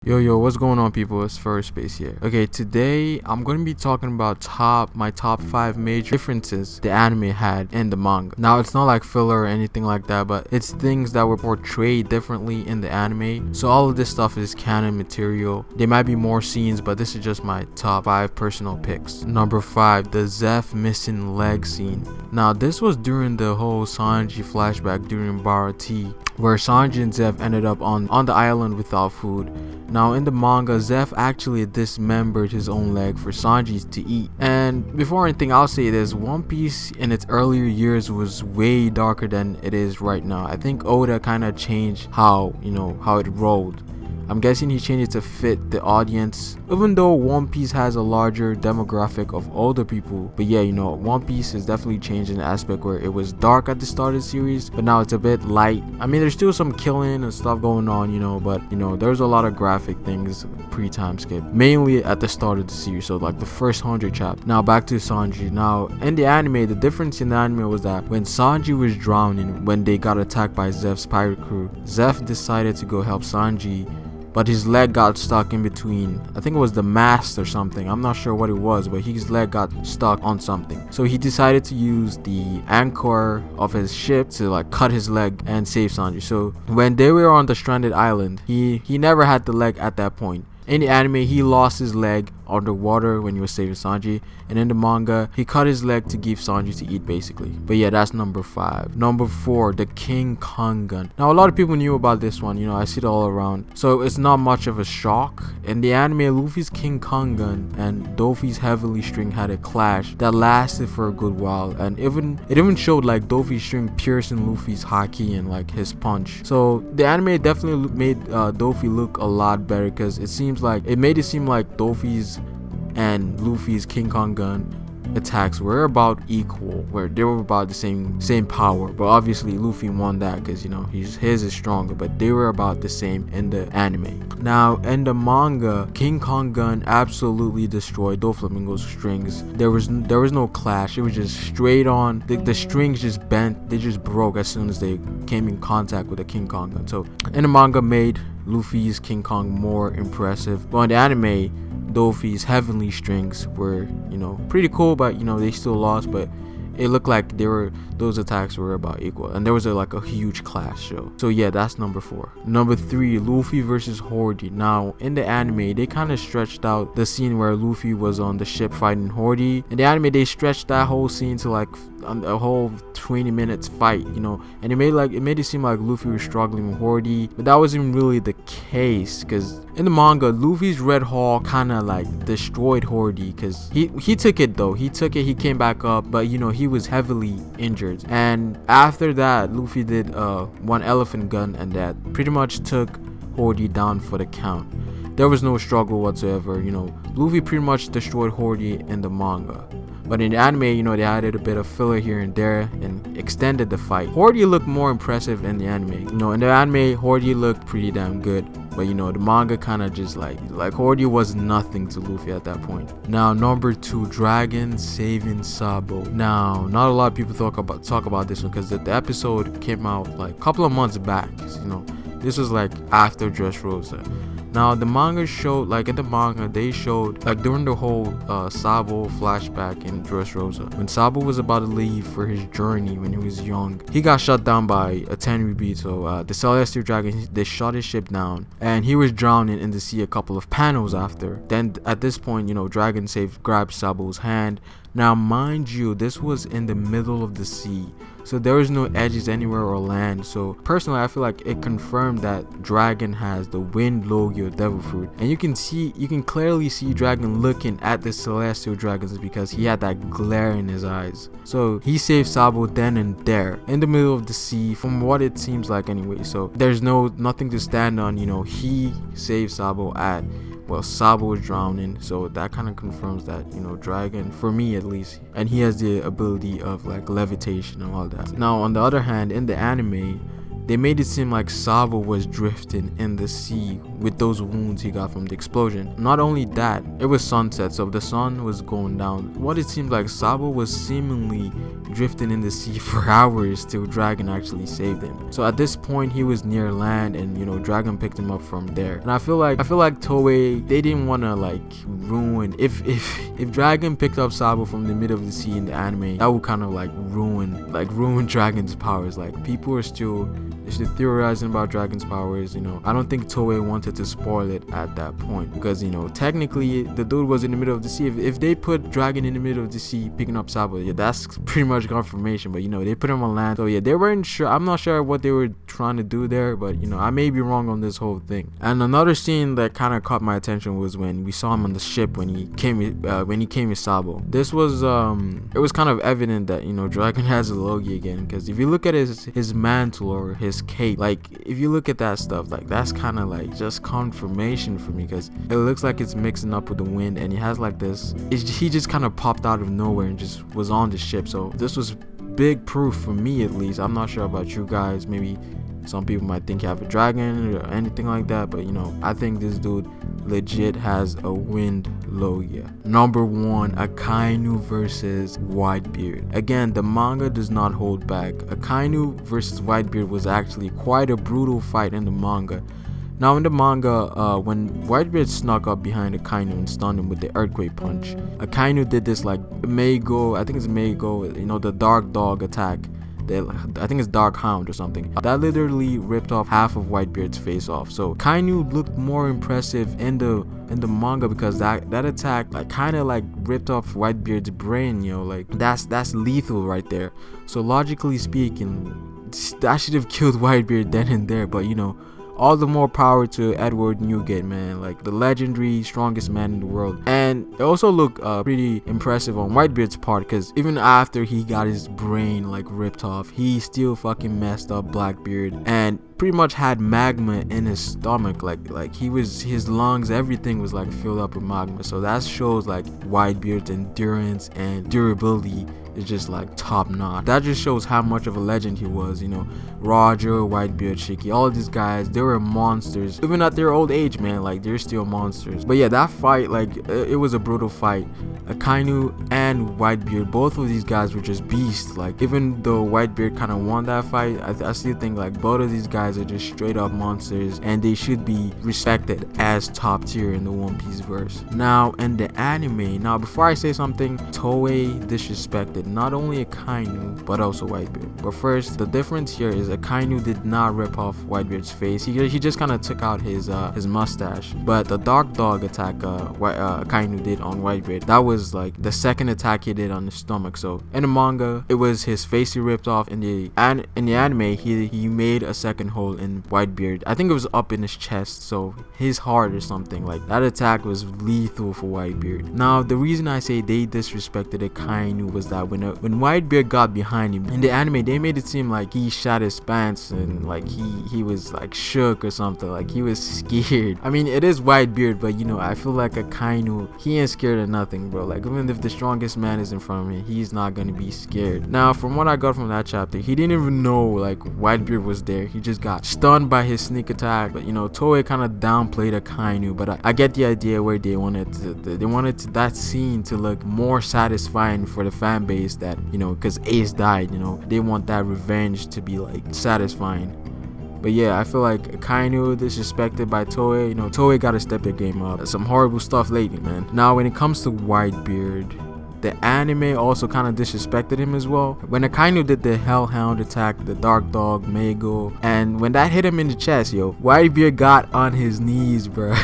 Yo, what's going on, people? It's FerroSpace here. Okay, today I'm going to be talking about my top 5 major differences the anime had in the manga. Now, it's not like filler or anything like that, but it's things that were portrayed differently in the anime. So all of this stuff is canon material. There might be more scenes, but this is just my top 5 personal picks. Number 5, the Zeph missing leg scene. Now, this was during the whole Sanji flashback during Bara T, where Sanji and Zeph ended up on the island without food. Now in the manga, Zeph actually dismembered his own leg for Sanji to eat. And before anything, I'll say this: One Piece in its earlier years was way darker than it is right now. I think Oda kind of changed how it rolled. I'm guessing he changed it to fit the audience, even though One Piece has a larger demographic of older people. But yeah, One Piece has definitely changed in the aspect where it was dark at the start of the series, but now it's a bit light. I mean, there's still some killing and stuff going on, but there's a lot of graphic things pre-time skip, mainly at the start of the series, so like the first 100 chapters. Now back to Sanji. Now in the anime, the difference in the anime was that when Sanji was drowning, when they got attacked by Zeph's pirate crew, Zeph decided to go help Sanji, but his leg got stuck in between. I think it was the mast or something. I'm not sure what it was, but his leg got stuck on something. So he decided to use the anchor of his ship to like cut his leg and save Sanji. So when they were on the stranded island, he never had the leg at that point. In the anime, he lost his leg underwater when he was saving Sanji, and in the manga, he cut his leg to give Sanji to eat, basically. But yeah, that's number 5. Number 4, the King Kong gun. Now, a lot of people knew about this one. I see it all around, so it's not much of a shock. In the anime, Luffy's King Kong gun and Doffy's heavily string had a clash that lasted for a good while, and it even showed like Doffy's string piercing Luffy's haki and like his punch. So the anime definitely made Doffy look a lot better, because it made it seem like Doffy's and Luffy's King Kong gun attacks were about equal, where they were about the same power. But obviously Luffy won that because his is stronger, but they were about the same in the anime. Now in the manga, King Kong gun absolutely destroyed Doflamingo's strings. There was no clash. It was just straight on. The strings just bent. They just broke as soon as they came in contact with the King Kong gun. So in the manga, made Luffy's King Kong more impressive, but in the anime, Doffy's heavenly strings were pretty cool, but they still lost. But it looked like those attacks were about equal, and there was a huge clash. So yeah, that's number 4. Number 3, Luffy versus Horde. Now in the anime, they kind of stretched out the scene where Luffy was on the ship fighting Horde. In the anime, they stretched that whole scene to like a whole 20 minutes fight, and it made it seem like Luffy was struggling with Horde, but that wasn't really the case, because in the manga, Luffy's Red Hawk kind of like destroyed Horde, because he took it though. He came back up, but he was heavily injured. And after that, Luffy did one elephant gun, and that pretty much took Horde down for the count. There was no struggle whatsoever. Luffy pretty much destroyed Horde in the manga. But in the anime, they added a bit of filler here and there and extended the fight. Horde looked more impressive in the anime. In the anime, Horde looked pretty damn good. But the manga kind of just like Horde was nothing to Luffy at that point. Now number 2, Dragon saving Sabo. Now not a lot of people talk about this one, because the episode came out like a couple of months back. This was like after Dressrosa. Now the manga showed, they showed during the whole Sabo flashback in Dressrosa, when Sabo was about to leave for his journey when he was young, he got shot down by a Tenryubito, the Celestial Dragon. They shot his ship down, and he was drowning in the sea a couple of panels after. Then at this point, Dragon grabbed Sabo's hand. Now mind you, this was in the middle of the sea, so there was no edges anywhere or land. So personally, I feel like it confirmed that Dragon has the wind logi or devil fruit, and you can clearly see Dragon looking at the Celestial Dragons, because he had that glare in his eyes. So he saved Sabo then and there in the middle of the sea, from what it seems like anyway. So there's nothing to stand on. He saved Sabo Sabo was drowning, so that kind of confirms that Dragon, for me at least, and he has the ability of like levitation and all that. Now on the other hand, in the anime, they made it seem like Sabo was drifting in the sea with those wounds he got from the explosion. Not only that, it was sunset, so the sun was going down. What it seemed like, Sabo was seemingly drifting in the sea for hours till Dragon actually saved him. So at this point he was near land, and you know, Dragon picked him up from there. And I feel like Toei, they didn't want to like ruin, if Dragon picked up Sabo from the middle of the sea in the anime, that would kind of like ruin Dragon's powers. Like, people are still theorizing about Dragon's powers. You know, I don't think Toei wanted to spoil it at that point, because you know, technically the dude was in the middle of the sea. If they put Dragon in the middle of the sea picking up Sabo, yeah, that's pretty much confirmation. But you know, they put him on land, so yeah, they weren't sure. I'm not sure what they were trying to do there, but you know, I may be wrong on this whole thing. And another scene that kind of caught my attention was when we saw him on the ship when he came with Sabo. This was it was kind of evident that, you know, Dragon has a Logi again, because if you look at his mantle or his cape, like if you look at that stuff, like that's kind of like just confirmation for me, because it looks like it's mixing up with the wind, and he has like this, he just kind of popped out of nowhere and just was on the ship. So this was big proof for me, at least. I'm not sure about you guys. Maybe some people might think you have a dragon or anything like that, but you know, I think this dude legit has a wind Logia. Number 1, Akainu versus Whitebeard. Again, the manga does not hold back. Akainu versus Whitebeard was actually quite a brutal fight in the manga. Now in the manga, when Whitebeard snuck up behind Akainu and stunned him with the earthquake punch, Akainu did this like Meigo, I think it's Meigo, you know, the dark dog attack. I think it's Dark Hound or something. That literally ripped off half of Whitebeard's face off. So Akainu looked more impressive in the manga, because that attack like kind of like ripped off Whitebeard's brain, you know, like that's lethal right there. So logically speaking, that should have killed Whitebeard then and there. But you know, all the more power to Edward Newgate, man, like the legendary strongest man in the world. And it also looked pretty impressive on Whitebeard's part, because even after he got his brain like ripped off, he still fucking messed up Blackbeard and pretty much had magma in his stomach. Like his lungs, everything was like filled up with magma. So that shows like Whitebeard's endurance and durability is just like top notch. That just shows how much of a legend he was. You know, Roger, Whitebeard, Shiki, all of these guys, they were monsters. Even at their old age, man, like they're still monsters. But yeah, that fight, like it was a brutal fight. Akainu and Whitebeard, both of these guys were just beasts. Like even though Whitebeard kind of won that fight, I still think like both of these guys are just straight up monsters, and they should be respected as top tier in the One Piece verse. Now in the anime, before I say something, Toei disrespected not only Akainu but also Whitebeard. But first, the difference here is Akainu did not rip off Whitebeard's face. He just kind of took out his mustache. But the Dark Dog attack Akainu did on Whitebeard, that was like the second attack he did on his stomach. So in the manga, it was his face he ripped off. In the anime, he made a second hole in Whitebeard. I think it was up in his chest, so his heart or something. Like that attack was lethal for Whitebeard. Now the reason I say they disrespected Akainu was that when Whitebeard got behind him in the anime, they made it seem like he shot his pants and like he was like shook or something, like he was scared. I mean, it is Whitebeard, but you know, I feel like Akainu, he ain't scared of nothing, bro. Like even if the strongest man is in front of him, he's not gonna be scared. Now from what I got from that chapter, he didn't even know like Whitebeard was there. He just got stunned by his sneak attack. But you know, Toei kind of downplayed Akainu, but I get the idea where they wanted that scene to look more satisfying for the fan base, that you know, because Ace died, you know, they want that revenge to be like satisfying. But yeah, I feel like Akainu disrespected by Toei. You know, Toei gotta step their game up. Some horrible stuff lately, man. Now when it comes to Whitebeard, the anime also kind of disrespected him as well. When Akainu did the Hellhound attack, the Dark Dog, Meigo, and when that hit him in the chest, yo, Whitebeard got on his knees, bro.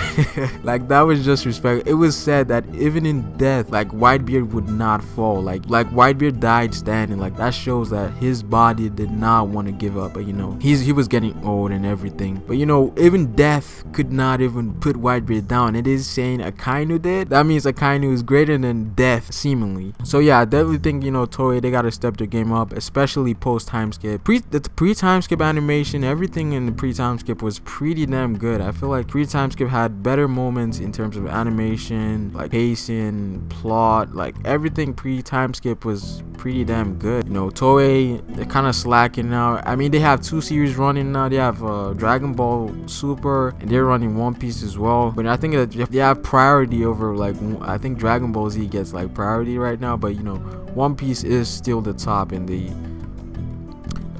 Like that was just respect. It was said that even in death, like Whitebeard would not fall. Like Whitebeard died standing. Like that shows that his body did not want to give up. But you know, he was getting old and everything. But you know, even death could not even put Whitebeard down. It is saying Akainu did. That means Akainu is greater than death, seemingly. So yeah, I definitely think, you know, Toei, they gotta step their game up, especially post time skip. The pre-time skip animation, everything in the pre-time skip was pretty damn good. I feel like pre-time skip had better moments in terms of animation, like pacing, plot, like everything. Pre-time skip was pretty damn good. You know, Toei, they're kind of slacking now. I mean, they have 2 series running now. They have Dragon Ball Super, and they're running One Piece as well. But I think that they have priority over, like, I think Dragon Ball Z gets like priority right now. But you know, One Piece is still the top in the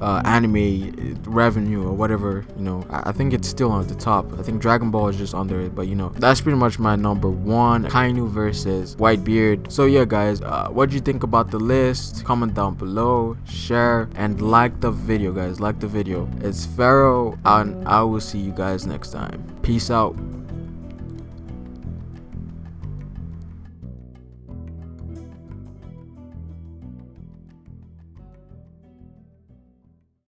anime revenue or whatever. You know, I think it's still on the top. I think Dragon Ball is just under it, but you know, that's pretty much my number 1, Kainu versus Whitebeard. So yeah guys, what do you think about the list? Comment down below, share, and like the video guys. Like the video. It's Ferro, and I will see you guys next time. Peace out.